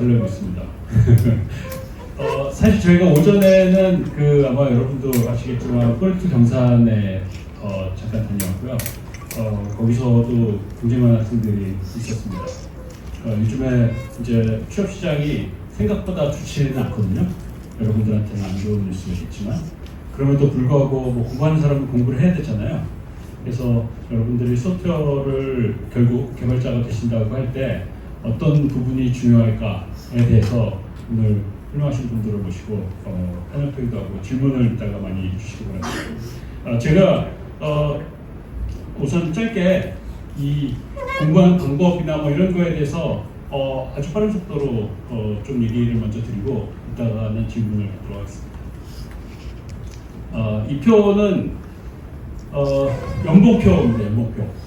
설레고 있습니다. 사실 저희가 오전에는 아마 여러분도 아시겠지만 골프 경산에 잠깐 다녀왔고요. 거기서도 굉장히 많은 학생들이 있었습니다. 요즘에 이제 취업 시장이 생각보다 좋지는 않거든요. 여러분들한테는 안 좋은 뉴스겠지만 그럼에도 불구하고 뭐 공부하는 사람은 공부를 해야 되잖아요. 그래서 여러분들이 소프트웨어를 결국 개발자가 되신다고 할 때 어떤 부분이 중요할까에 대해서 오늘 훌륭하신 분들을 모시고 패널 토의도 하고 질문을 이따가 많이 주시기 바랍니다. 제가 우선 짧게 이 공부하는 방법이나 뭐 이런 거에 대해서 아주 빠른 속도로 좀 얘기를 먼저 드리고 이따가는 질문을 하도록 하겠습니다. 이 표는 연봉표입니다. 연봉표.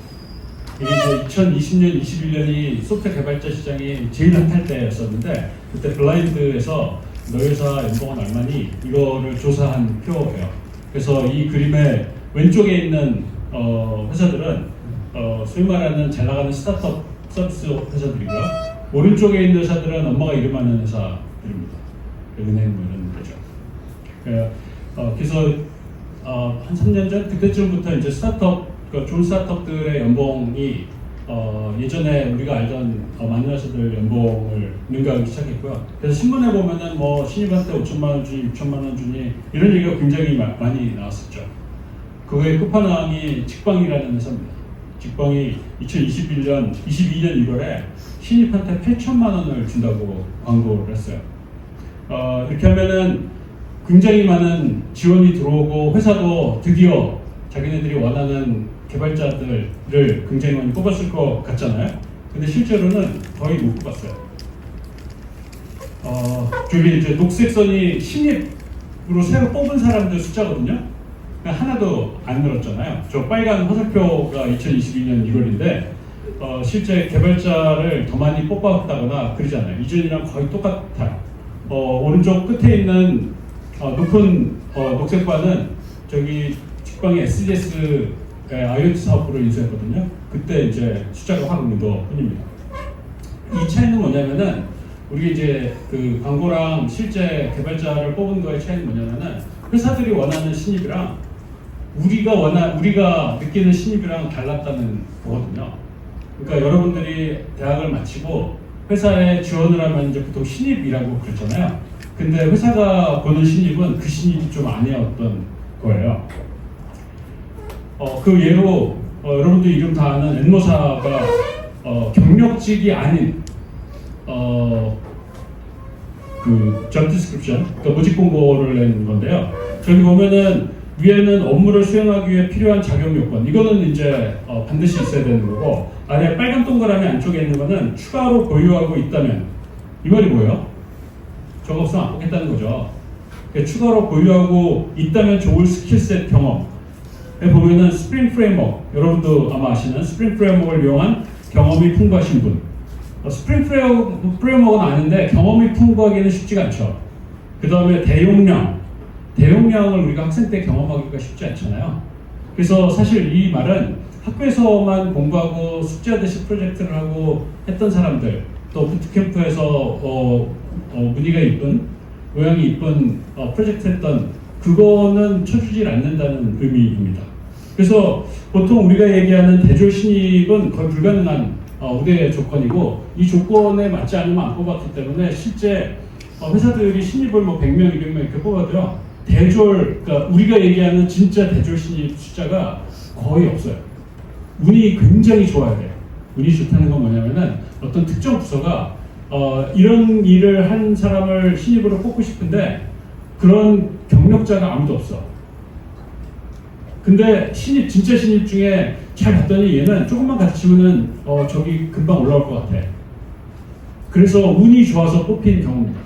이게 이제 2020년, 21년이 소프트웨어 개발자 시장이 제일 핫할 때였었는데 그때 블라인드에서 너희 회사 연봉은 얼마니? 이거를 조사한 표예요. 그래서 이 그림의 왼쪽에 있는 회사들은 소위 말하는 잘 나가는 스타트업 서비스 회사들이고요. 오른쪽에 있는 회사들은 엄마가 이름하는 회사들입니다. 은행 뭐 이런 거죠. 그래서 한 3년 전 그때쯤부터 이제 스타트업 좋은 스타트업들의 연봉이 예전에 우리가 알던 많은 회사들 연봉을 능가하기 시작했고요. 그래서 신문에 보면은 뭐 신입한테 5천만 원 주니 6천만 원 주니 이런 얘기가 굉장히 많이 나왔었죠. 그거의 끝판왕이 직방이라는 회사입니다. 직방이 2022년 1월에 신입한테 8천만 원을 준다고 광고를 했어요. 이렇게 하면은 굉장히 많은 지원이 들어오고 회사도 드디어 자기네들이 원하는 개발자들을 굉장히 많이 뽑았을 것 같잖아요. 근데 실제로는 거의 못 뽑았어요. 저기 이제 녹색선이 신입으로 새로 뽑은 사람들 숫자거든요. 하나도 안 늘었잖아요. 저 빨간 화살표가 2022년 1월인데 실제 개발자를 더 많이 뽑았다거나 그러지 않아요. 이전이랑 거의 똑같아요. 오른쪽 끝에 있는 높은 녹색바는 저기 직방의 SDS IoT 사업부를 인수했거든요. 그때 이제 숫자가 확 는 거 뿐입니다. 이 차이는 뭐냐면은 우리 이제 그 광고랑 실제 개발자를 뽑은 거의 차이는 뭐냐면은 회사들이 원하는 신입이랑 우리가 느끼는 신입이랑 달랐다는 거거든요. 그러니까 여러분들이 대학을 마치고 회사에 지원을 하면 이제 보통 신입이라고 그러잖아요. 근데 회사가 보는 신입은 그 신입이 좀 아니었던 거예요. 그 예로 여러분들 이름 다 아는 엔모사가 경력직이 아닌 그 job description, 그러니까 모집 공고를 낸 건데요. 저기 보면은 위에는 업무를 수행하기 위해 필요한 자격 요건, 이거는 이제 반드시 있어야 되는 거고, 아래 빨간 동그라미 안쪽에 있는 거는 추가로 보유하고 있다면, 이 말이 뭐예요? 저거 없으면 안 뽑겠다는 거죠. 그러니까 추가로 보유하고 있다면 좋을 스킬셋 경험. 보면은 스프링 프레임워크, 여러분도 아마 아시는 스프링 프레임워크를 이용한 경험이 풍부하신 분. 스프링 프레임워크는 아는데 경험이 풍부하기는 쉽지가 않죠. 그 다음에 대용량을 우리가 학생 때 경험하기가 쉽지 않잖아요. 그래서 사실 이 말은 학교에서만 공부하고 숙제하듯이 프로젝트를 하고 했던 사람들, 또 부트캠프에서 무늬가 이쁜, 모양이 이쁜 프로젝트 했던 그거는 쳐주질 않는다는 의미입니다. 그래서 보통 우리가 얘기하는 대졸 신입은 거의 불가능한 우대 조건이고, 이 조건에 맞지 않으면 안 뽑았기 때문에 실제 회사들이 신입을 뭐 100명, 200명 이렇게 뽑아도요, 그러니까 우리가 얘기하는 진짜 대졸 신입 숫자가 거의 없어요. 운이 굉장히 좋아야 돼요. 운이 좋다는 건 뭐냐면은 어떤 특정 부서가 이런 일을 한 사람을 신입으로 뽑고 싶은데 그런 경력자가 아무도 없어. 근데 진짜 신입 중에 잘 봤더니 얘는 조금만 가르치면은 저기 금방 올라올 것 같아. 그래서 운이 좋아서 뽑힌 경우입니다.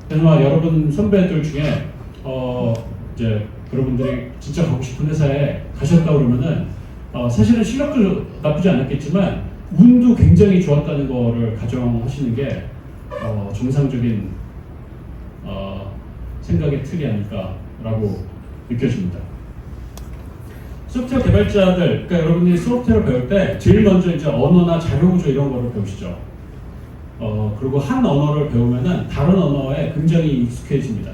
그래서 여러분 선배들 중에 이제 여러분들이 진짜 가고 싶은 회사에 가셨다 그러면은 사실은 실력도 나쁘지 않았겠지만 운도 굉장히 좋았다는 거를 가정하시는 게 정상적인 생각의 틀이 아닐까라고 느껴집니다. 소프트웨어 개발자들, 그러니까 여러분들이 소프트웨어를 배울 때 제일 먼저 이제 언어나 자료 구조 이런 거를 배우시죠. 그리고 한 언어를 배우면은 다른 언어에 굉장히 익숙해집니다.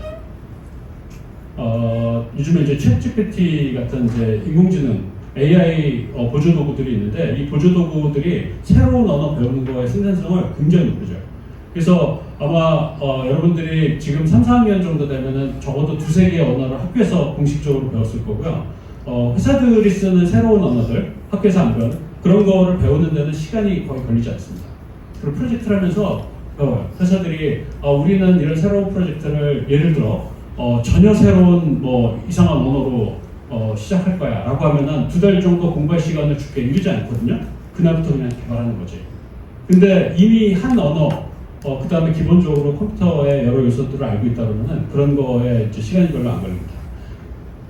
요즘에 이제 챗GPT 같은 이제 인공지능 AI 보조 도구들이 있는데 이 보조 도구들이 새로운 언어 배우는 거에 생산성을 굉장히 높여줘요. 그래서 아마 여러분들이 지금 3, 4학년 정도 되면은 적어도 두세 개의 언어를 학교에서 공식적으로 배웠을 거고요. 회사들이 쓰는 새로운 언어들, 학교에서 안 배우는 그런 거를 배우는 데는 시간이 거의 걸리지 않습니다. 그리고 프로젝트를 하면서 배워요. 회사들이 우리는 이런 새로운 프로젝트를 예를 들어 전혀 새로운 뭐 이상한 언어로 시작할 거야 라고 하면은 2달 정도 공부할 시간을 줄게 이러지 않거든요. 그날부터 그냥 개발하는 거지. 근데 이미 한 언어 그 다음에 기본적으로 컴퓨터의 여러 요소들을 알고 있다 그러면은 그런 거에 이제 시간이 별로 안 걸립니다.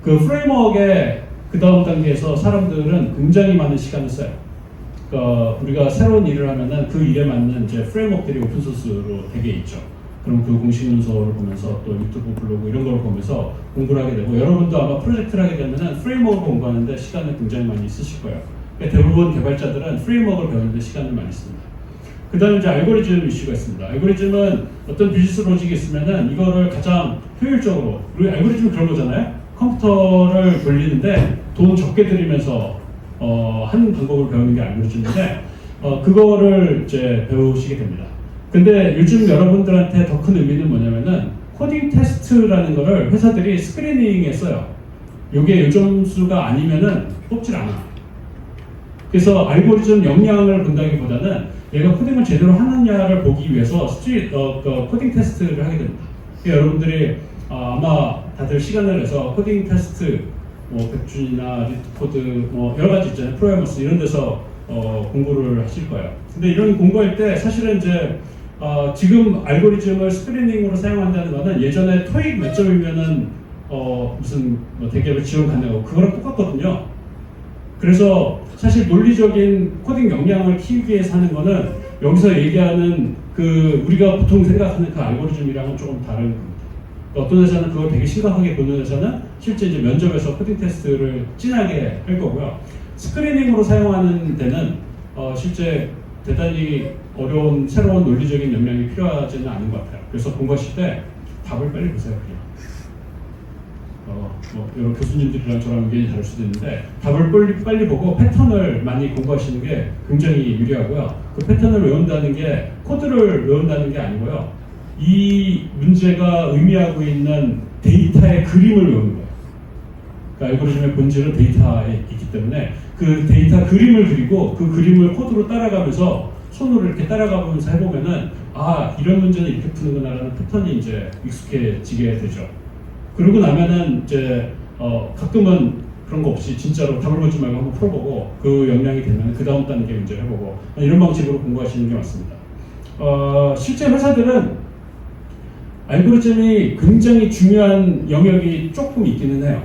그 프레임워크의 그 다음 단계에서 사람들은 굉장히 많은 시간을 써요. 그러니까 우리가 새로운 일을 하면은 그 일에 맞는 이제 프레임워크들이 오픈소스로 되게 있죠. 그럼 그 공식 문서를 보면서 또 유튜브 블로그 이런 걸 보면서 공부를 하게 되고 여러분도 아마 프로젝트를 하게 되면은 프레임워크를 공부하는데 시간을 굉장히 많이 쓰실 거예요. 그러니까 대부분 개발자들은 프레임워크를 배우는데 시간을 많이 씁니다. 그 다음에 이제 알고리즘 이슈가 있습니다. 알고리즘은 어떤 비즈니스 로직이 있으면은 이거를 가장 효율적으로, 우리 알고리즘은 그런 거잖아요. 컴퓨터를 돌리는데 돈 적게 들이면서 하는 방법을 배우는 게 알고리즘인데 그거를 이제 배우시게 됩니다. 근데 요즘 여러분들한테 더 큰 의미는 뭐냐면은 코딩 테스트라는 거를 회사들이 스크리닝에 써요. 요게 요점수가 아니면은 뽑질 않아. 그래서 알고리즘 역량을 본다기보다는 얘가 코딩을 제대로 하느냐를 보기 위해서 코딩 테스트를 하게 됩니다. 그러니까 여러분들이 아마 다들 시간을 내서 코딩 테스트, 뭐 백준이나 리트코드, 뭐 여러 가지 있잖아요. 프로그래머스 이런 데서 공부를 하실 거예요. 근데 이런 공부할 때 사실은 이제 지금 알고리즘을 스크리닝으로 사용한다는 거는 예전에 토익 몇 점이면은 무슨 뭐 대기업에 지원 가능하고 그거랑 똑같거든요. 그래서 사실 논리적인 코딩 역량을 키우기 위해서 하는 거는 여기서 얘기하는 그 우리가 보통 생각하는 그 알고리즘이랑은 조금 다른 겁니다. 어떤 회사는 그걸 되게 심각하게 보는 회사는 실제 이제 면접에서 코딩 테스트를 진하게 할 거고요. 스크리닝으로 사용하는 데는 실제 대단히 어려운 새로운 논리적인 역량이 필요하지는 않은 것 같아요. 그래서 공부하실 때 답을 빨리 보세요. 그냥. 뭐 여러 교수님들이랑 저랑 의견이 다를 수도 있는데 답을 빨리 보고 패턴을 많이 공부하시는 게 굉장히 유리하고요. 그 패턴을 외운다는 게 코드를 외운다는 게 아니고요. 이 문제가 의미하고 있는 데이터의 그림을 외우는 거예요. 그러니까 알고리즘의 본질은 데이터에 있기 때문에 그 데이터 그림을 그리고 그 그림을 코드로 따라가면서 손으로 이렇게 따라가면서 해보면은 이런 문제는 이렇게 푸는구나라는 패턴이 이제 익숙해지게 되죠. 그러고 나면은 이제 가끔은 그런 거 없이 진짜로 답을 보지 말고 한번 풀어보고 그 역량이 되면 그 다음 단계 문제를 해보고 이런 방식으로 공부하시는 게 맞습니다. 실제 회사들은 알고리즘이 굉장히 중요한 영역이 조금 있기는 해요.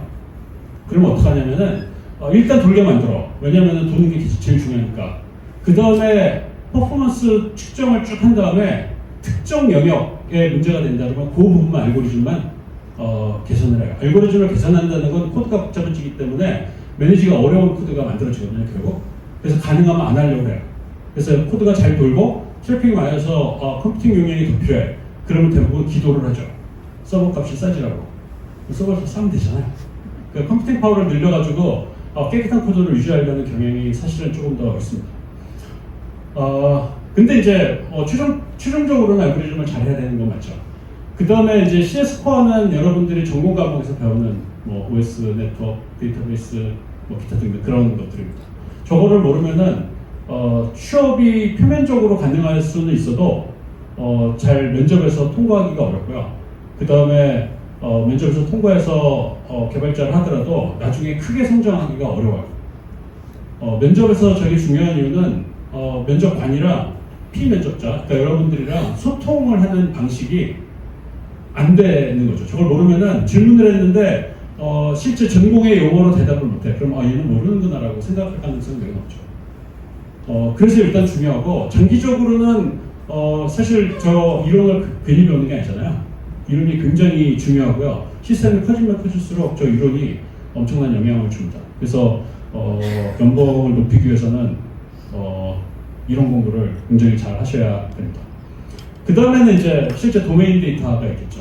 그러면 어떡하냐면은 일단 돌게 만들어. 왜냐면은 도는 게 제일 중요하니까. 그 다음에 퍼포먼스 측정을 쭉 한 다음에 특정 영역에 문제가 된다 그러면 그 부분만 알고리즘만 개선을 해요. 알고리즘을 개선한다는 건 코드가 복잡해지기 때문에 매니지가 어려운 코드가 만들어지거든요, 결국. 그래서 가능하면 안 하려고 해요. 그래서 코드가 잘 돌고 트래픽이 많아서 컴퓨팅 용량이 더 필요해. 그러면 대부분 기도를 하죠. 서버 값이 싸지라고. 서버에서 싸면 되잖아요. 그러니까 컴퓨팅 파워를 늘려가지고 깨끗한 코드를 유지하려는 경향이 사실은 조금 더 있습니다. 근데 이제 최종적으로는 알고리즘을 잘해야 되는 건 맞죠. 그 다음에 이제 CS 코어는 여러분들이 전공 과목에서 배우는 뭐 OS, 네트워크, 데이터베이스, 뭐 기타 등등 그런 것들입니다. 저거를 모르면은 취업이 표면적으로 가능할 수는 있어도 잘 면접에서 통과하기가 어렵고요. 그 다음에 면접에서 통과해서 개발자를 하더라도 나중에 크게 성장하기가 어려워요. 면접에서 되게 중요한 이유는 면접관이랑 피면접자, 그러니까 여러분들이랑 소통을 하는 방식이 안 되는 거죠. 저걸 모르면은 질문을 했는데 실제 전공의 용어로 대답을 못해. 그럼 얘는 모르는구나라고 생각할 가능성이 매우 높죠. 그래서 일단 중요하고 장기적으로는 사실 저 이론을 괜히 배우는 게 아니잖아요. 이론이 굉장히 중요하고요. 시스템이 커지면 커질수록 저 이론이 엄청난 영향을 줍니다. 그래서 연봉을 높이기 위해서는 이론 공부를 굉장히 잘 하셔야 됩니다. 그 다음에는 이제 실제 도메인 데이터가 있겠죠.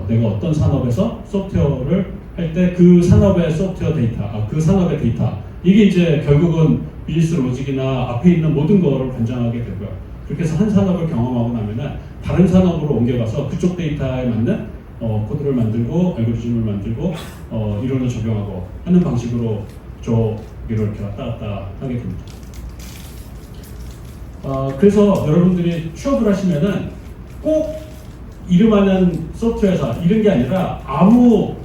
내가 어떤 산업에서 소프트웨어를 할 때 그 산업의 소프트웨어 데이터, 그 산업의 데이터, 이게 이제 결국은 비즈니스 로직이나 앞에 있는 모든 거를 관장하게 되고요. 그렇게 해서 한 산업을 경험하고 나면은 다른 산업으로 옮겨가서 그쪽 데이터에 맞는 코드를 만들고 알고리즘을 만들고 이론을 적용하고 하는 방식으로 이렇게 왔다 갔다 하게 됩니다. 그래서 여러분들이 취업을 하시면은 꼭 이름하는 소프트웨어 회사 이런 게 아니라 아무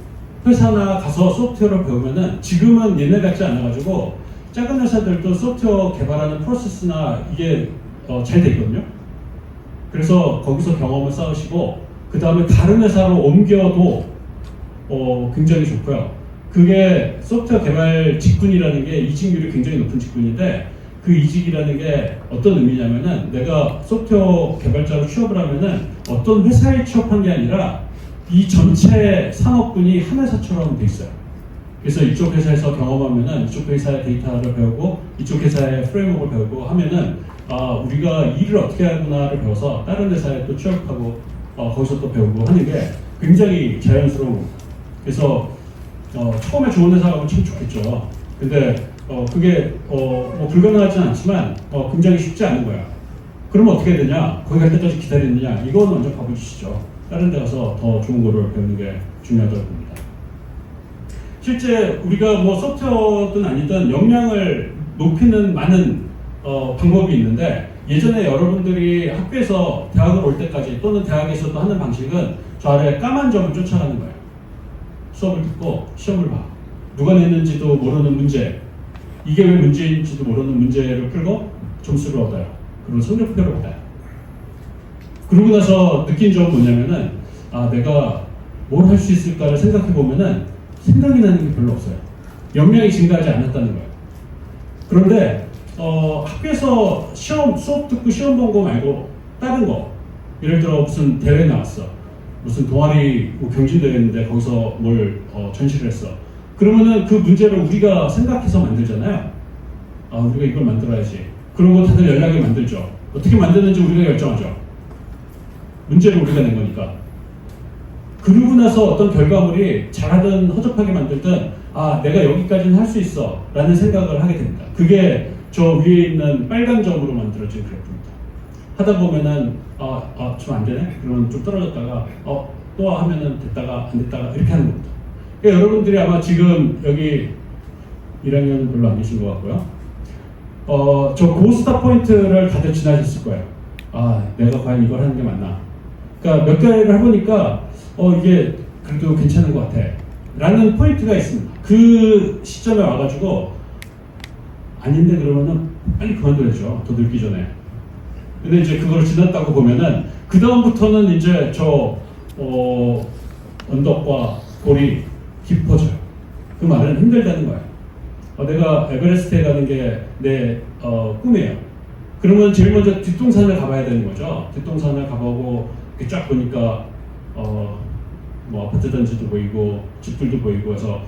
회사나 가서 소프트웨어를 배우면은 지금은 옛날 같지 않아가지고 작은 회사들도 소프트웨어 개발하는 프로세스나 이게 잘 되거든요. 그래서 거기서 경험을 쌓으시고 그 다음에 다른 회사로 옮겨도 굉장히 좋고요. 그게 소프트웨어 개발 직군이라는 게 이직률이 굉장히 높은 직군인데 그 이직이라는 게 어떤 의미냐면은 내가 소프트웨어 개발자로 취업을 하면은 어떤 회사에 취업한 게 아니라 이 전체 산업군이 한 회사처럼 돼 있어요. 그래서 이쪽 회사에서 경험하면은 이쪽 회사의 데이터를 배우고 이쪽 회사의 프레임워크를 배우고 하면은 우리가 일을 어떻게 하구나를 배워서 다른 회사에 또 취업하고 거기서 또 배우고 하는 게 굉장히 자연스러운 겁니다. 그래서 처음에 좋은 회사 가면 참 좋겠죠. 근데 그게 뭐 불가능하지는 않지만 굉장히 쉽지 않은 거야. 그러면 어떻게 되냐? 거기 갈 때까지 기다리느냐? 이거는 먼저 가보시죠. 다른 데 가서 더 좋은 거를 배우는 게 중요하다고 봅니다. 실제 우리가 뭐 소프트웨어든 아니든 역량을 높이는 많은 방법이 있는데 예전에 여러분들이 학교에서 대학을 올 때까지 또는 대학에서도 하는 방식은 저 아래 까만 점을 쫓아가는 거예요. 수업을 듣고 시험을 봐. 누가 냈는지도 모르는 문제, 이게 왜 문제인지도 모르는 문제를 풀고 점수를 얻어요. 그리고 성적표를 받아요. 그러고 나서 느낀 점은 뭐냐면은 내가 뭘 할 수 있을까를 생각해 보면은 생각이 나는 게 별로 없어요. 역량이 증가하지 않았다는 거예요. 그런데 학교에서 수업 듣고 시험 본 거 말고 다른 거, 예를 들어 무슨 대회 나왔어. 무슨 동아리 경진대회인데 거기서 뭘 전시를 했어. 그러면은 그 문제를 우리가 생각해서 만들잖아요. 우리가 이걸 만들어야지. 그러고 다들 연락을 만들죠. 어떻게 만드는지 우리가 결정하죠. 문제를 우리가 낸 거니까. 그러고 나서 어떤 결과물이 잘하든 허접하게 만들든 내가 여기까지는 할 수 있어 라는 생각을 하게 됩니다. 그게 저 위에 있는 빨간 점으로 만들어진 그래프입니다. 하다 보면은 좀 안 되네? 그러면 좀 떨어졌다가 또 하면은 됐다가 안 됐다가 이렇게 하는 겁니다. 그러니까 여러분들이 아마 지금 여기 1학년 별로 안 계신 것 같고요. 저 고스타 포인트를 다들 지나셨을 거예요. 내가 과연 이걸 하는 게 맞나? 그러니까 몇 개를 해보니까 이게 그래도 괜찮은 것 같아 라는 포인트가 있습니다. 그 시점에 와가지고 아닌데 그러면은 빨리 그만둬야죠. 더 늙기 전에. 근데 이제 그걸 지났다고 보면은 그 다음부터는 이제 저 언덕과 골이 깊어져요. 그 말은 힘들다는 거예요. 내가 에베레스트에 가는 게 내 꿈이에요. 그러면 제일 먼저 뒷동산을 가봐야 되는 거죠. 뒷동산을 가보고 이렇게 쫙 보니까 뭐 아파트 단지도 보이고 집들도 보이고 해서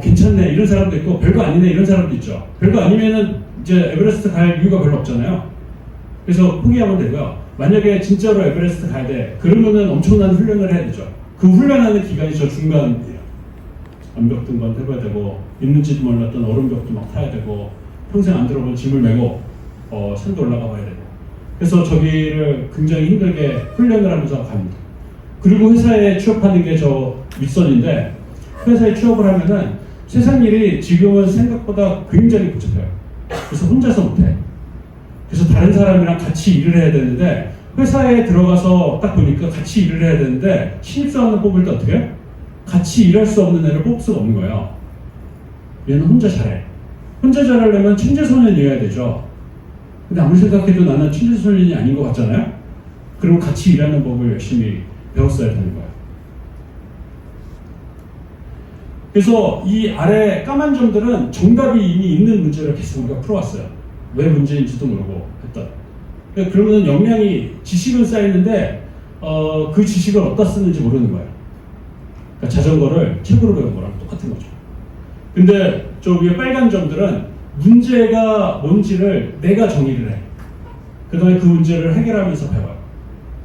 괜찮네 이런 사람도 있고 별거 아니네 이런 사람도 있죠. 별거 아니면은 이제 에베레스트 갈 이유가 별로 없잖아요. 그래서 포기하면 되고요. 만약에 진짜로 에베레스트 가야 돼 그러면은 엄청난 훈련을 해야 되죠. 그 훈련하는 기간이 저 중간이에요. 암벽 등반 해봐야 되고 있는지도 몰랐던 얼음벽도 막 타야 되고 평생 안 들어본 짐을 메고 산도 올라가 봐야 되고 그래서 저기를 굉장히 힘들게 훈련을 하면서 갑니다. 그리고 회사에 취업하는 게 저 윗선인데 회사에 취업을 하면은 세상 일이 지금은 생각보다 굉장히 복잡해요. 그래서 혼자서 못해. 그래서 다른 사람이랑 같이 일을 해야 되는데 회사에 들어가서 딱 보니까 같이 일을 해야 되는데 신입사원을 뽑을 때 어떻게 해요? 같이 일할 수 없는 애를 뽑을 수가 없는 거예요. 얘는 혼자 잘해. 혼자 잘하려면 천재소년이어야 되죠. 근데 아무리 생각해도 나는 천재소년이 아닌 것 같잖아요? 그리고 같이 일하는 법을 열심히 배웠어야 되는 거예요. 그래서 이 아래 까만 점들은 정답이 이미 있는 문제를 계속 우리가 풀어왔어요. 왜 문제인지도 모르고 했던. 그러면 역량이 지식은 쌓이는데 그 지식을 어디다 쓰는지 모르는 거예요. 그러니까 자전거를 책으로 배운 거랑 똑같은 거죠. 근데 저 위에 빨간 점들은 문제가 뭔지를 내가 정의를 해. 그 다음에 그 문제를 해결하면서 배워요.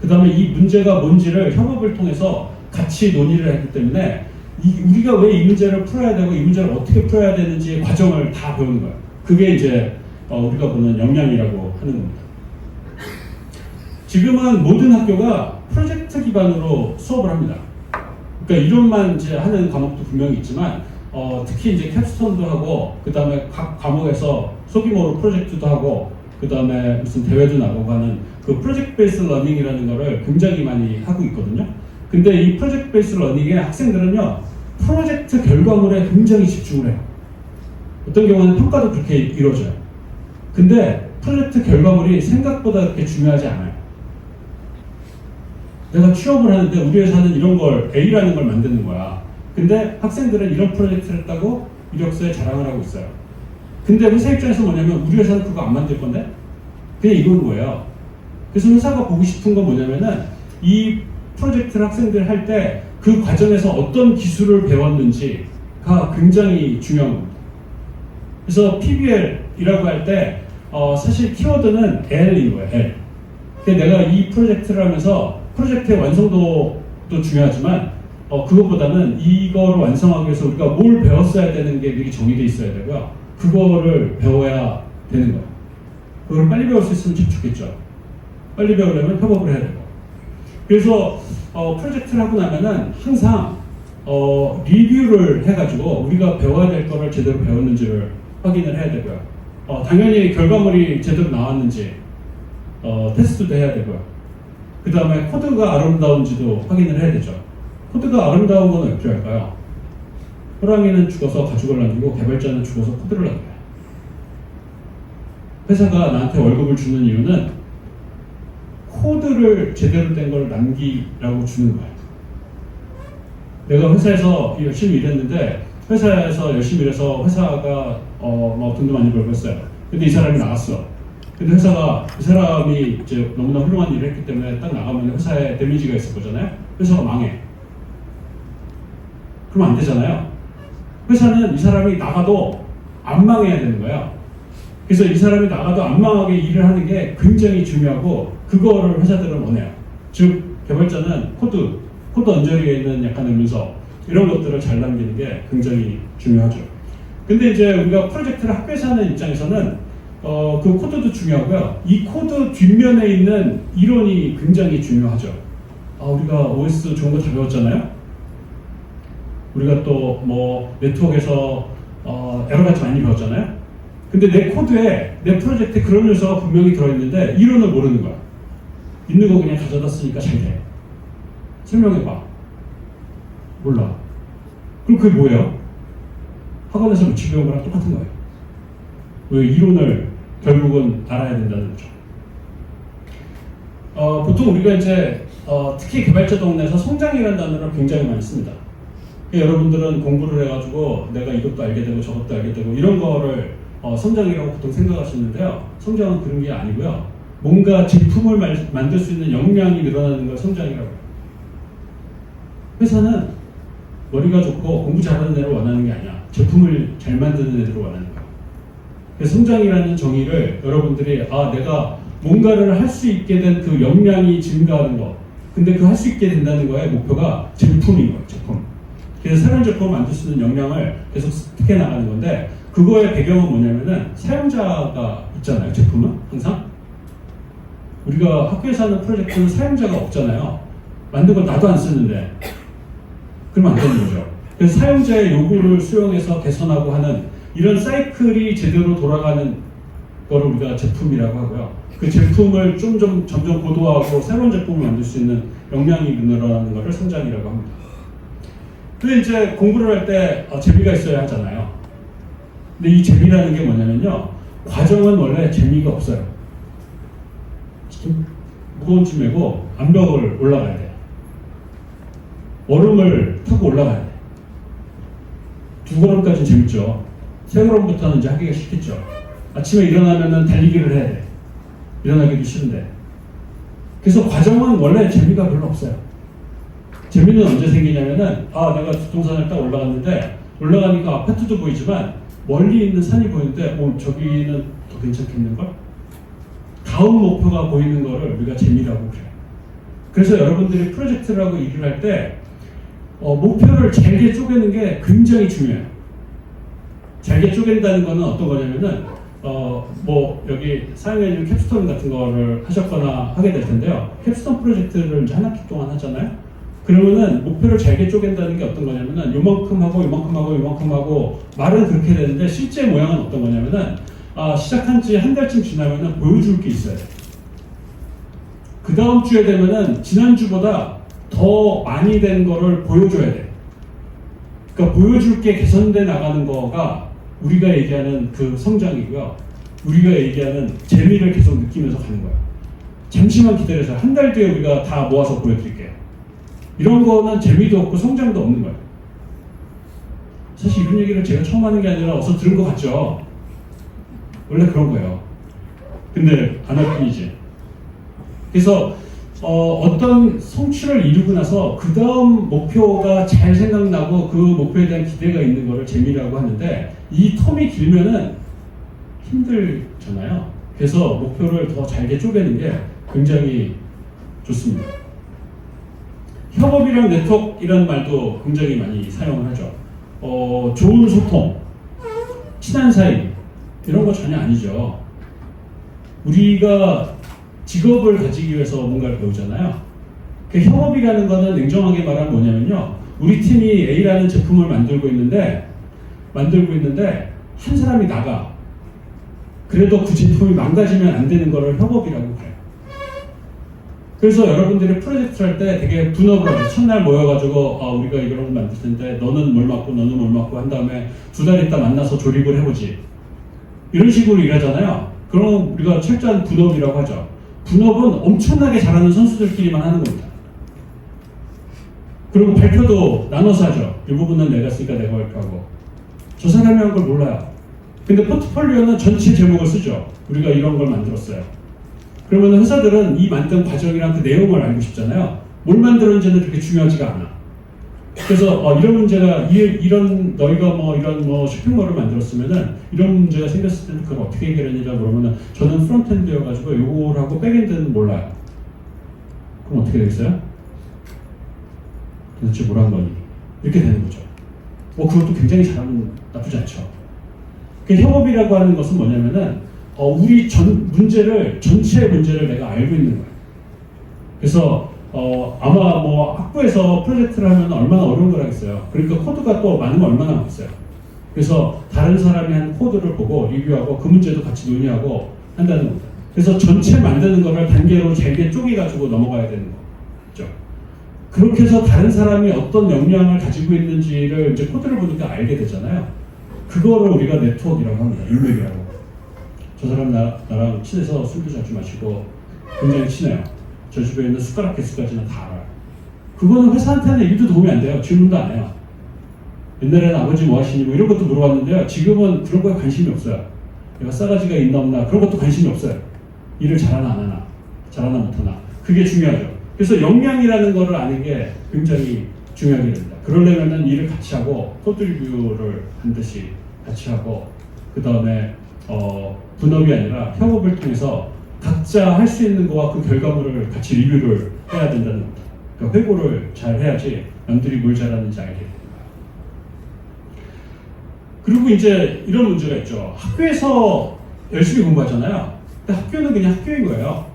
그 다음에 이 문제가 뭔지를 협업을 통해서 같이 논의를 했기 때문에 우리가 왜 이 문제를 풀어야 되고 이 문제를 어떻게 풀어야 되는지 과정을 다 배우는 거예요. 그게 이제 우리가 보는 역량이라고 하는 겁니다. 지금은 모든 학교가 프로젝트 기반으로 수업을 합니다. 그러니까 이론만 이제 하는 과목도 분명히 있지만 특히 이제 캡스톤도 하고 그 다음에 각 과목에서 소규모로 프로젝트도 하고 그 다음에 무슨 대회도 나가고 하는 그 프로젝트 베이스 러닝이라는 거를 굉장히 많이 하고 있거든요. 근데 이 프로젝트 베이스 러닝에 학생들은요 프로젝트 결과물에 굉장히 집중을 해요. 어떤 경우는 평가도 그렇게 이루어져요. 근데 프로젝트 결과물이 생각보다 그렇게 중요하지 않아요. 내가 취업을 하는데 우리 회사는 이런 걸 A라는 걸 만드는 거야. 근데 학생들은 이런 프로젝트를 했다고 이력서에 자랑을 하고 있어요. 근데 회사 입장에서 뭐냐면 우리 회사는 그거 안 만들 건데 그냥 이건 거예요. 그래서 회사가 보고 싶은 건 뭐냐면은 이 프로젝트를 학생들이 할 때 그 과정에서 어떤 기술을 배웠는지가 굉장히 중요한 겁니다. 그래서 PBL이라고 할 때 사실 키워드는 L인 거예요. L. 근데 내가 이 프로젝트를 하면서 프로젝트의 완성도도 중요하지만 그것보다는 이거를 완성하기 위해서 우리가 뭘 배웠어야 되는 게 미리 정의되어 있어야 되고요. 그거를 배워야 되는 거예요. 그걸 빨리 배울 수 있으면 참 좋겠죠. 빨리 배우려면 협업을 해야 되고. 그래서 프로젝트를 하고 나면은 항상 리뷰를 해가지고 우리가 배워야 될 거를 제대로 배웠는지를 확인을 해야 되고요. 당연히 결과물이 제대로 나왔는지 테스트도 해야 되고요. 그 다음에 코드가 아름다운지도 확인을 해야 되죠. 코드가 아름다운 건 왜 필요할까요? 호랑이는 죽어서 가죽을 남기고 개발자는 죽어서 코드를 남겨요. 회사가 나한테 월급을 주는 이유는 코드를 제대로 된 걸 남기라고 주는 거예요. 내가 회사에서 열심히 일했는데 회사에서 열심히 일해서 회사가 돈도 많이 벌고 했어요. 근데 이 사람이 나갔어. 근데 회사가 이 사람이 이제 너무나 훌륭한 일을 했기 때문에 딱 나가면 회사에 데미지가 있을 거잖아요. 회사가 망해. 그럼 안 되잖아요. 회사는 이 사람이 나가도 안 망해야 되는 거예요. 그래서 이 사람이 나가도 안 망하게 일을 하는 게 굉장히 중요하고 그거를 회사들은 원해요. 즉 개발자는 코드 언저리에 있는 약간 의문서 이런 것들을 잘 남기는 게 굉장히 중요하죠. 근데 이제 우리가 프로젝트를 학교에서 하는 입장에서는 그 코드도 중요하고요. 이 코드 뒷면에 있는 이론이 굉장히 중요하죠. 우리가 OS 좋은 거 다 배웠잖아요. 우리가 또 뭐 네트워크에서 여러 가지 많이 배웠잖아요. 근데 내 코드에 내 프로젝트에 그런 요소가 분명히 들어있는데 이론을 모르는 거야. 있는 거 그냥 가져다 쓰니까 잘 돼. 설명해봐. 몰라. 그럼 그게 뭐예요? 학원에서 무치 배운 거랑 똑같은 거예요. 왜 이론을 결국은 알아야 된다는 거죠. 보통 우리가 이제 특히 개발자 동네에서 성장이라는 단어를 굉장히 많이 씁니다. 여러분들은 공부를 해가지고 내가 이것도 알게 되고 저것도 알게 되고 이런 거를 성장이라고 보통 생각하시는데요. 성장은 그런 게 아니고요. 뭔가 제품을 만들 수 있는 역량이 늘어나는 걸 성장이라고 해요. 회사는 머리가 좋고 공부 잘하는 애를 원하는 게 아니야. 제품을 잘 만드는 애들을 원하는 거예요. 그래서 성장이라는 정의를 여러분들이 내가 뭔가를 할 수 있게 된 그 역량이 증가하는 거. 근데 그 할 수 있게 된다는 거의 목표가 제품인 거예요. 제품. 그래서 새로운 제품을 만들 수 있는 역량을 계속 습득해 나가는 건데 그거의 배경은 뭐냐면은 사용자가 있잖아요. 제품은 항상 우리가 학교에서 하는 프로젝트는 사용자가 없잖아요. 만든 건 나도 안 쓰는데 그러면 안 되는 거죠. 그래서 사용자의 요구를 수용해서 개선하고 하는 이런 사이클이 제대로 돌아가는 거를 우리가 제품이라고 하고요. 그 제품을 점점 고도화하고 새로운 제품을 만들 수 있는 역량이 늘어나는 것을 성장이라고 합니다. 근데 이제 공부를 할 때 재미가 있어야 하잖아요. 근데 이 재미라는 게 뭐냐면요. 과정은 원래 재미가 없어요. 무거운 짐 메고 암벽을 올라가야 돼요. 얼음을 타고 올라가야 돼요. 2걸음까지는 재밌죠. 3걸음부터는 이제 하기가 싫겠죠. 아침에 일어나면은 달리기를 해야 돼. 일어나기도 싫은데. 그래서 과정은 원래 재미가 별로 없어요. 재미는 언제 생기냐면은 내가 뒷동산을 딱 올라갔는데 올라가니까 아파트도 보이지만 멀리 있는 산이 보이는데 저기는 더 괜찮겠는걸? 다음 목표가 보이는 거를 우리가 재미라고 그래요. 그래서 여러분들이 프로젝트라고 일을 할 때 목표를 잘게 쪼개는 게 굉장히 중요해요. 잘게 쪼갠다는 거는 어떤 거냐면은 뭐 여기 사용해주는 캡스톤 같은 거를 하셨거나 하게 될 텐데요. 캡스톤 프로젝트를 이제 한 학기 동안 하잖아요. 그러면은 목표를 잘게 쪼갠다는 게 어떤 거냐면은 요만큼 하고 요만큼 하고 요만큼 하고 말은 그렇게 되는데 실제 모양은 어떤 거냐면은 시작한 지 한 달쯤 지나면은 보여줄 게 있어요. 그 다음 주에 되면은 지난주보다 더 많이 된 거를 보여줘야 돼. 그러니까 보여줄 게 개선돼 나가는 거가 우리가 얘기하는 그 성장이고요. 우리가 얘기하는 재미를 계속 느끼면서 가는 거야. 잠시만 기다려서 한 달 뒤에 우리가 다 모아서 보여드릴게요. 이런 거는 재미도 없고 성장도 없는 거예요. 사실 이런 얘기를 제가 처음 하는 게 아니라 어서 들은 것 같죠? 원래 그런 거예요. 근데 안 할 뿐이지. 그래서 어떤 성취를 이루고 나서 그 다음 목표가 잘 생각나고 그 목표에 대한 기대가 있는 거를 재미라고 하는데 이 텀이 길면은 힘들잖아요. 그래서 목표를 더 잘게 쪼개는 게 굉장히 좋습니다. 협업이랑 네트워크이라는 말도 굉장히 많이 사용을 하죠. 좋은 소통, 친한 사이 이런 거 전혀 아니죠. 우리가 직업을 가지기 위해서 뭔가를 배우잖아요. 그 협업이라는 거는 냉정하게 말하면 뭐냐면요. 우리 팀이 A라는 제품을 만들고 있는데 한 사람이 나가. 그래도 그 제품이 망가지면 안 되는 거를 협업이라고 해요. 그래서 여러분들이 프로젝트를 할 때 되게 분업을 하죠. 첫날 모여가지고 우리가 이런 걸 만들 텐데 너는 뭘 맡고 너는 뭘 맡고 한 다음에 두 달 있다 만나서 조립을 해보지. 이런 식으로 일하잖아요. 그럼 우리가 철저한 분업이라고 하죠. 분업은 엄청나게 잘하는 선수들끼리만 하는 겁니다. 그리고 발표도 나눠서 하죠. 이 부분은 내가 쓰니까 내가 발표하고 저 사람이 한 걸 몰라요. 근데 포트폴리오는 전체 제목을 쓰죠. 우리가 이런 걸 만들었어요. 그러면 회사들은 이 만든 과정이랑 그 내용을 알고 싶잖아요. 뭘 만들었는지는 그렇게 중요하지가 않아. 그래서 이런 문제가 이런 너희가 이런 쇼핑몰을 만들었으면은 이런 문제가 생겼을 때는 그걸 어떻게 해결했냐고 그러면은 저는 프론트엔드여가지고 요걸 하고 백엔드는 몰라요. 그럼 어떻게 되겠어요? 도대체 뭘 한 거니? 이렇게 되는 거죠. 그것도 굉장히 잘하면 나쁘지 않죠. 그 협업이라고 하는 것은 뭐냐면은 우리 전체 문제를 내가 알고 있는 거예요. 그래서 아마 학부에서 프로젝트를 하면 얼마나 어려운 걸 하겠어요. 그러니까 코드가 또 많으면 얼마나 많겠어요. 그래서 다른 사람이 한 코드를 보고 리뷰하고 그 문제도 같이 논의하고 한다는 겁니다. 그래서 전체 만드는 거를 단계로 잘게 쪼개가지고 넘어가야 되는 거죠. 그렇게 해서 다른 사람이 어떤 역량을 가지고 있는지를 이제 코드를 보니까 알게 되잖아요. 그거를 우리가 네트워크라고 합니다. 인맥이라고. 저 사람 나랑 친해서 술도 자주 마시고 굉장히 친해요. 저 집에 있는 숟가락 개수까지는 다 알아요. 그거는 회사한테는 일도 도움이 안 돼요. 질문도 안 해요. 옛날에는 아버지 뭐 하시니 이런 것도 물어봤는데요. 지금은 그런 거에 관심이 없어요. 내가 싸가지가 있나 없나 그런 것도 관심이 없어요. 일을 잘하나 안 하나, 잘하나 못하나. 그게 중요하죠. 그래서 역량이라는 거를 아는 게 굉장히 중요하게 됩니다. 그러려면은 일을 같이 하고 코드 리뷰를 반드시 같이 하고 그 다음에 분업이 아니라 협업을 통해서 각자 할 수 있는 거와 그 결과물을 같이 리뷰를 해야 된다는 겁니다. 그러니까 회고를 잘 해야지 남들이 뭘 잘하는지 알게 됩니다. 그리고 이제 이런 문제가 있죠. 학교에서 열심히 공부하잖아요. 근데 학교는 그냥 학교인 거예요.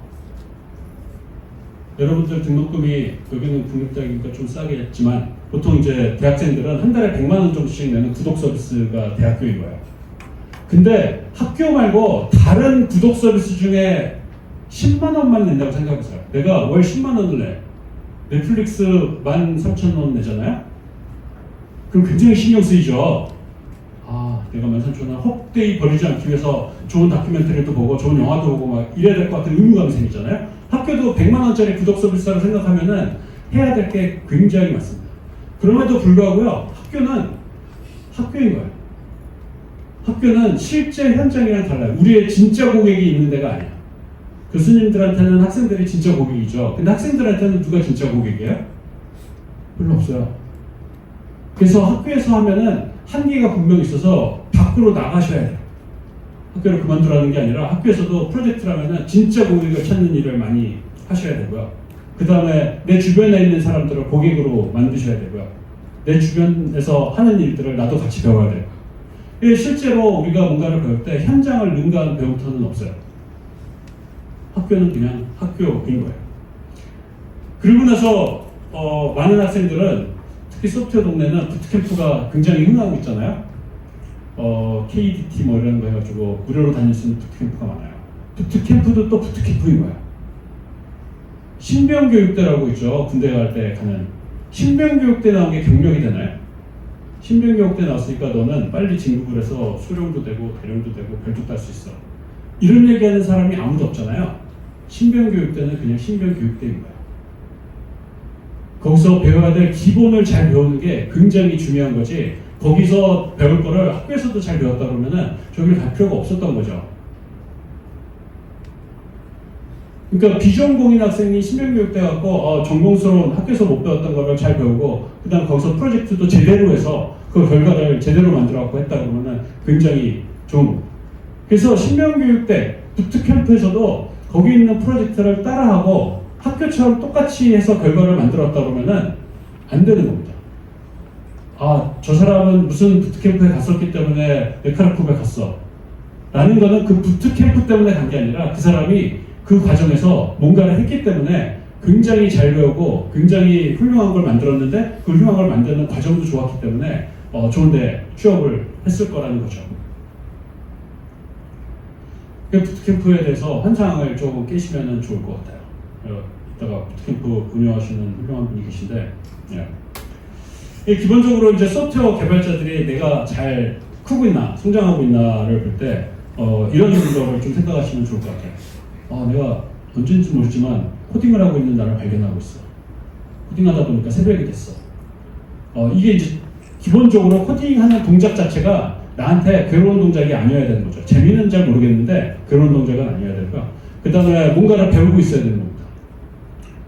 여러분들 등록금이 여기는 국립대학이니까 좀 싸게 했지만 보통 이제 대학생들은 한 달에 100만 원 정도씩 내는 구독 서비스가 대학교인 거예요. 근데 학교 말고 다른 구독 서비스 중에 10만 원만 낸다고 생각해보세요. 내가 월 10만 원을 내. 넷플릭스 13,000원 내잖아요? 그럼 굉장히 신경 쓰이죠. 내가 13,000원 헛되이 버리지 않기 위해서 좋은 다큐멘터리도 보고 좋은 영화도 보고 막 이래야 될 것 같은 의무감이 생기잖아요. 학교도 100만 원짜리 구독 서비스라고 생각하면은 해야 될 게 굉장히 많습니다. 그럼에도 불구하고요. 학교는 학교인 거예요. 학교는 실제 현장이랑 달라요. 우리의 진짜 고객이 있는 데가 아니야. 교수님들한테는 학생들이 진짜 고객이죠. 근데 학생들한테는 누가 진짜 고객이에요? 별로 없어요. 그래서 학교에서 하면은 한계가 분명히 있어서 밖으로 나가셔야 돼요. 학교를 그만두라는 게 아니라 학교에서도 프로젝트라면은 진짜 고객을 찾는 일을 많이 하셔야 되고요. 그 다음에 내 주변에 있는 사람들을 고객으로 만드셔야 되고요. 내 주변에서 하는 일들을 나도 같이 배워야 되고. 실제로 우리가 뭔가를 배울 때 현장을 능가하는 배움터는 없어요. 학교는 그냥 학교인 거예요. 그리고 나서 많은 학생들은 특히 소프트웨어 동네는 부트캠프가 굉장히 흥하고 있잖아요. KDT 뭐 이런 거 해가지고 무료로 다닐 수 있는 부트캠프가 많아요. 부트캠프도 또 부트캠프인 거야. 신병교육대라고 있죠. 군대 갈 때 가는. 신병교육대 나온 게 경력이 되나요? 신병교육대 나왔으니까 너는 빨리 진급을 해서 소령도 되고 대령도 되고 별도 딸 수 있어. 이런 얘기하는 사람이 아무도 없잖아요. 신병교육대는 그냥 신병교육대인 거야. 거기서 배워야 될 기본을 잘 배우는 게 굉장히 중요한 거지. 거기서 배울 거를 학교에서도 잘 배웠다 그러면은 저기를 갈 필요가 없었던 거죠. 그러니까 비전공인 학생이 신병교육대 갖고 전공스러운 학교에서 못 배웠던 거를 잘 배우고 그 다음 거기서 프로젝트도 제대로 해서 그 결과를 제대로 만들어 갖고 했다 그러면은 굉장히 좋은 거예요. 그래서 신병교육대 부트캠프에서도 거기 있는 프로젝트를 따라하고 학교처럼 똑같이 해서 결과를 만들었다 그러면은 안 되는 겁니다. 저 사람은 무슨 부트캠프에 갔었기 때문에 네카르쿰에 갔어 라는 거는 그 부트캠프 때문에 간 게 아니라 그 사람이 그 과정에서 뭔가를 했기 때문에 굉장히 잘 배우고 굉장히 훌륭한 걸 만들었는데 그 훌륭한 걸 만드는 과정도 좋았기 때문에 좋은데 취업을 했을 거라는 거죠. 부트캠프에 대해서 환상을 조금 깨시면 좋을 것 같아요. 이따가 부트캠프 운영하시는 훌륭한 분이 계신데, 기본적으로 이제 소프트웨어 개발자들이 내가 잘 크고 있나, 성장하고 있나를 볼 때, 이런 거를 좀 생각하시면 좋을 것 같아요. 내가 언제인지 모르지만 코딩을 하고 있는 나를 발견하고 있어. 코딩하다 보니까 새벽이 됐어. 이게 이제 기본적으로 코딩하는 동작 자체가 나한테 괴로운 동작이 아니어야 되는 거죠. 재미는 잘 모르겠는데 괴로운 동작은 아니어야 되고요. 그 다음에 뭔가를 배우고 있어야 되는 겁니다.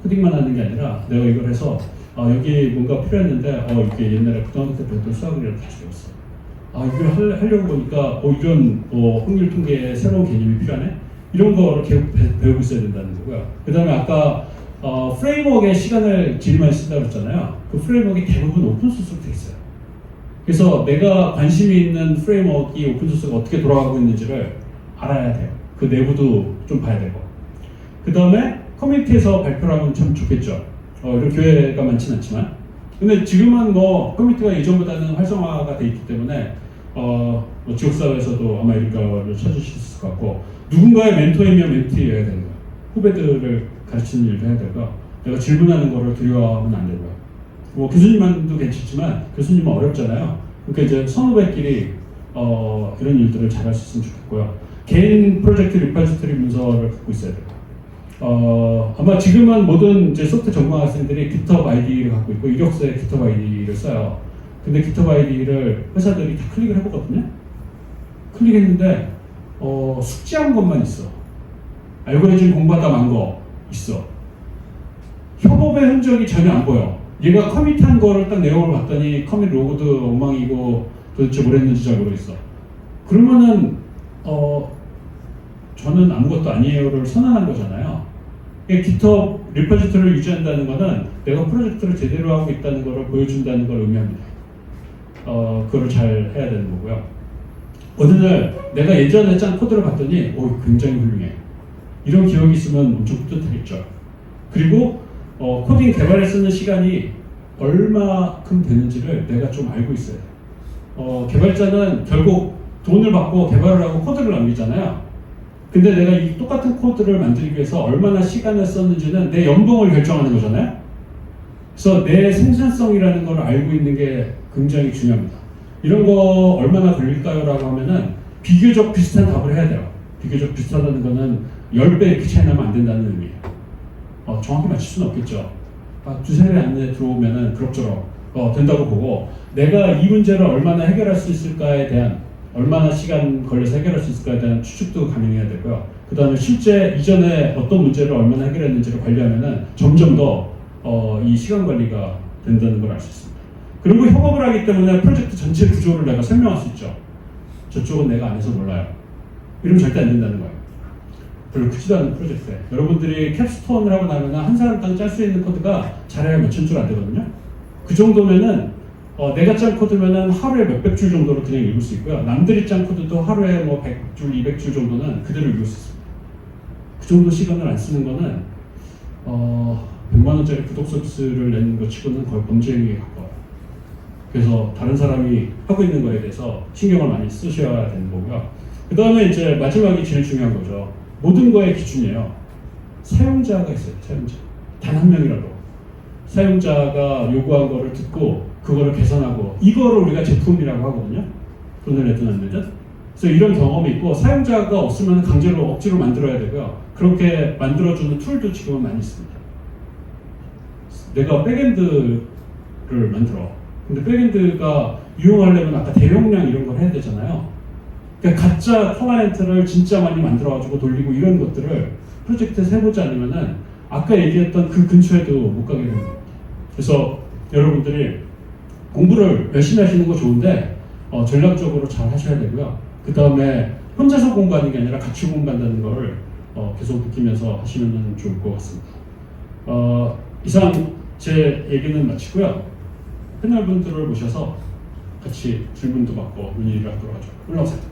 코딩만 하는 게 아니라 내가 이걸 해서 여기 뭔가 필요했는데 이게 옛날에 고등학교 때 배웠던 수학이라도 다시 배웠어. 이걸 하려고 보니까 이런 확률 통계의 새로운 개념이 필요하네? 이런 거를 계속 배우고 있어야 된다는 거고요. 그 다음에 아까 프레임워크에 시간을 제일 많이 쓴다고 했잖아요. 그 프레임워크이 대부분 오픈소스로 되어 있어요. 그래서 내가 관심이 있는 프레임워크이 오픈소스가 어떻게 돌아가고 있는지를 알아야 돼요. 그 내부도 좀 봐야 되고. 그 다음에 커뮤니티에서 발표를 하면 참 좋겠죠. 이런 교회가 많지는 않지만. 근데 지금은 커뮤니티가 예전보다는 활성화가 돼 있기 때문에 지역사회에서도 아마 이런 거를 찾으실 수 있을 것 같고, 누군가의 멘토이며 멘티여야 되는 거야. 후배들을 가르치는 일도 해야 되고, 내가 질문하는 거를 두려워하면 안 되고요. 교수님만도 괜찮지만 교수님은 어렵잖아요. 그러니까 이제 선후배끼리 이런 일들을 잘할 수 있으면 좋겠고요. 개인 프로젝트 리파지토리 문서를 갖고 있어야 돼요. 아마 지금은 모든 이제 소프트 전공 학생들이 GitHub ID를 갖고 있고 이력서에 GitHub ID를 써요. 근데 GitHub ID를 회사들이 다 클릭을 해보거든요. 클릭했는데 숙지한 것만 있어. 알고리즘 공부하다 만 거 있어. 협업의 흔적이 전혀 안 보여. 얘가 커밋한 거를 딱 내용을 봤더니 커밋 로그도 엉망이고 도대체 뭘 했는지 잘 모르겠어. 그러면은 저는 아무것도 아니에요를 선언한 거잖아요. GitHub 리포지토리를 유지한다는 거는 내가 프로젝트를 제대로 하고 있다는 거를 보여준다는 걸 의미합니다. 그거를 잘 해야 되는 거고요. 어느 날 내가 예전에 짠 코드를 봤더니 굉장히 훌륭해. 이런 기억이 있으면 엄청 뿌듯하겠죠. 그리고 코딩 개발에 쓰는 시간이 얼마큼 되는지를 내가 좀 알고 있어야 돼요. 개발자는 결국 돈을 받고 개발을 하고 코드를 남기잖아요. 근데 내가 이 똑같은 코드를 만들기 위해서 얼마나 시간을 썼는지는 내 연봉을 결정하는 거잖아요. 그래서 내 생산성이라는 걸 알고 있는 게 굉장히 중요합니다. 이런 거 얼마나 걸릴까요? 라고 하면은 비교적 비슷한 답을 해야 돼요. 비교적 비슷하다는 거는 10배 이렇게 차이 나면 안 된다는 의미예요. 정확히 맞출 수는 없겠죠. 두세 배 안에 들어오면은 그럭저럭 된다고 보고, 내가 이 문제를 얼마나 해결할 수 있을까에 대한, 얼마나 시간 걸려서 해결할 수 있을까에 대한 추측도 가능해야 되고요. 그 다음에 실제 이전에 어떤 문제를 얼마나 해결했는지를 관리하면은 점점 더 이 시간 관리가 된다는 걸 알 수 있습니다. 그리고 협업을 하기 때문에 프로젝트 전체 구조를 내가 설명할 수 있죠. 저쪽은 내가 안 해서 몰라요. 이러면 절대 안 된다는 거예요. 별로 크지도 않은 프로젝트에 여러분들이 캡스톤을 하고 나면 한 사람당 짤 수 있는 코드가 잘해야 몇천 줄 안 되거든요. 그 정도면은 내가 짠 코드면은 하루에 몇백 줄 정도로 그냥 읽을 수 있고요. 남들이 짠 코드도 하루에 뭐 100줄, 200줄 정도는 그대로 읽을 수 있습니다. 그 정도 시간을 안 쓰는 거는 100만 원짜리 구독 서비스를 내는 것 치고는 거의 범죄 행위에 가까워요. 그래서 다른 사람이 하고 있는 거에 대해서 신경을 많이 쓰셔야 되는 거고요. 그 다음에 이제 마지막이 제일 중요한 거죠. 모든 거의 기준이에요. 사용자가 있어요. 사용자. 단 한 명이라도. 사용자가 요구한 거를 듣고 그거를 개선하고 이거를 우리가 제품이라고 하거든요. 돈을 내든 안 내든. 그래서 이런 경험이 있고 사용자가 없으면 강제로 억지로 만들어야 되고요. 그렇게 만들어주는 툴도 지금은 많이 있습니다. 내가 백엔드를 만들어. 근데 백엔드가 유용하려면 아까 대용량 이런 걸 해야 되잖아요. 그러니까 가짜 클라이언트를 진짜 많이 만들어가지고 돌리고 이런 것들을 프로젝트에서 해보지 않으면은 아까 얘기했던 그 근처에도 못 가게 됩니다. 그래서 여러분들이 공부를 열심히 하시는 거 좋은데 전략적으로 잘 하셔야 되고요. 그 다음에 혼자서 공부하는 게 아니라 같이 공부한다는 걸 계속 느끼면서 하시면 좋을 것 같습니다. 이상 제 얘기는 마치고요. 패널 분들을 모셔서 같이 질문도 받고 논의를 하도록 하죠. 올라오세요.